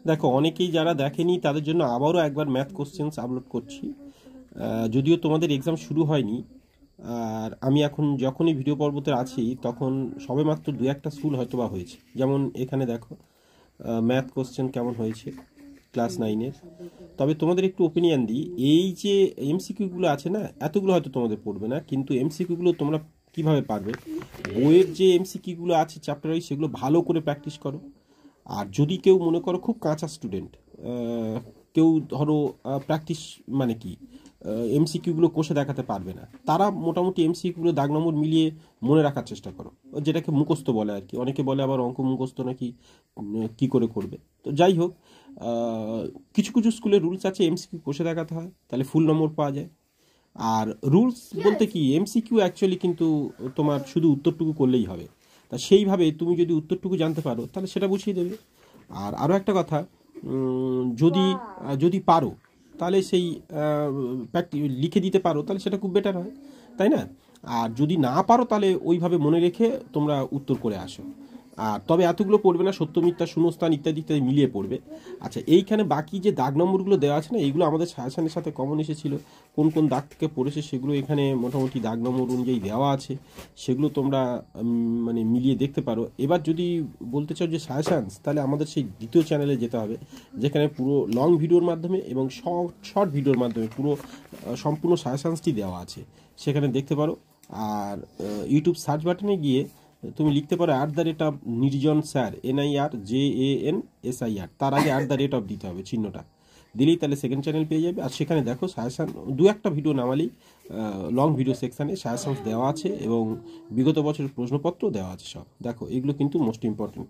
দেখো অনেকেই যারা দেখেনি তাদের জন্য আবারও একবার ম্যাথ কোশ্চেন্স আপলোড করছি। যদিও তোমাদের এক্সাম শুরু হয়নি, আর আমি এখন যখনই ভিডিও পর্বতে আছি তখন সবেমাত্র দু একটা স্কুল হয়তো বা হয়েছে। যেমন এখানে দেখো ম্যাথ কোশ্চেন কেমন হয়েছে ক্লাস 9-এর। তবে তোমাদের একটু ওপিনিয়ন দিই, এই যে এমসিকিউগুলো আছে না, এতগুলো হয়তো তোমাদের পড়বে না, কিন্তু এমসিকিউগুলো তোমরা কিভাবে পারবে, বইয়ের যে এমসিকিউগুলো আছে চ্যাপ্টার ওয়াইজ সেগুলো ভালো করে প্র্যাকটিস করো। আর যদি কেউ মনে করো খুব কাঁচা স্টুডেন্ট, কেউ ধরো প্র্যাকটিস মানে কি এমসিকিউগুলো কষে দেখাতে পারবে না, তারা মোটামুটি এমসিকিউগুলো দাগ নম্বর মিলিয়ে মনে রাখার চেষ্টা করো, যেটাকে মুখস্থ বলে আর কি। অনেকে বলে আবার অঙ্ক মুখস্থ নাকি কি করে করবে। তো যাই হোক, কিছু কিছু স্কুলে রুলস আছে এমসিকিউ কষে দেখাতে হয়, তাহলে ফুল নম্বর পাওয়া যায়। আর রুলস বলতে কি, এমসিকিউ অ্যাকচুয়ালি কিন্তু তোমার শুধু উত্তরটুকু করলেই হবে, তা সেইভাবে তুমি যদি উত্তরটুকু জানতে পারো তাহলে সেটা বুঝিয়ে দেবে। আর আরও একটা কথা, যদি যদি পারো তাহলে সেই লিখে দিতে পারো তাহলে সেটা খুব বেটার হয়, তাই না? আর যদি না পারো তাহলে ওইভাবে মনে রেখে তোমরা উত্তর করে আসো। আর তবে এতগুলো পড়বে না, সত্য মিথ্যা শূন্যস্থান ইত্যাদি ইত্যাদি মিলিয়ে পড়বে। আচ্ছা, এইখানে বাকি যে দাগ নম্বরগুলো দেওয়া আছে না, এইগুলো আমাদের সাজেশনের সাথে কমন এসেছিল। কোন কোন দাগ থেকে পড়েছে সেগুলো এখানে মোটামুটি দাগ নম্বর অনুযায়ী দেওয়া আছে, সেগুলো তোমরা মানে মিলিয়ে দেখতে পারো। এবার যদি বলতে চাও যে সাজেশানস, তাহলে আমাদের সেই দ্বিতীয় চ্যানেলে যেতে হবে, যেখানে পুরো লং ভিডিওর মাধ্যমে এবং শর্ট ভিডিওর মাধ্যমে পুরো সম্পূর্ণ সাজেশানসটি দেওয়া আছে, সেখানে দেখতে পারো। আর ইউটিউব সার্চ বাটনে গিয়ে তুমি লিখতে পারো @নির্জন স্যার, NIRJANSIR, তার আগে @ দিতে হবে চিহ্নটা, দিলেই তাহলে সেকেন্ড চ্যানেল পেয়ে যাবে। আর সেখানে দেখো সাজেশান দু একটা ভিডিও নামালেই লং ভিডিও সেকশানে সাজেশানস দেওয়া আছে এবং বিগত বছরের প্রশ্নপত্র দেওয়া আছে সব। দেখো এগুলো কিন্তু মোস্ট ইম্পর্টেন্ট।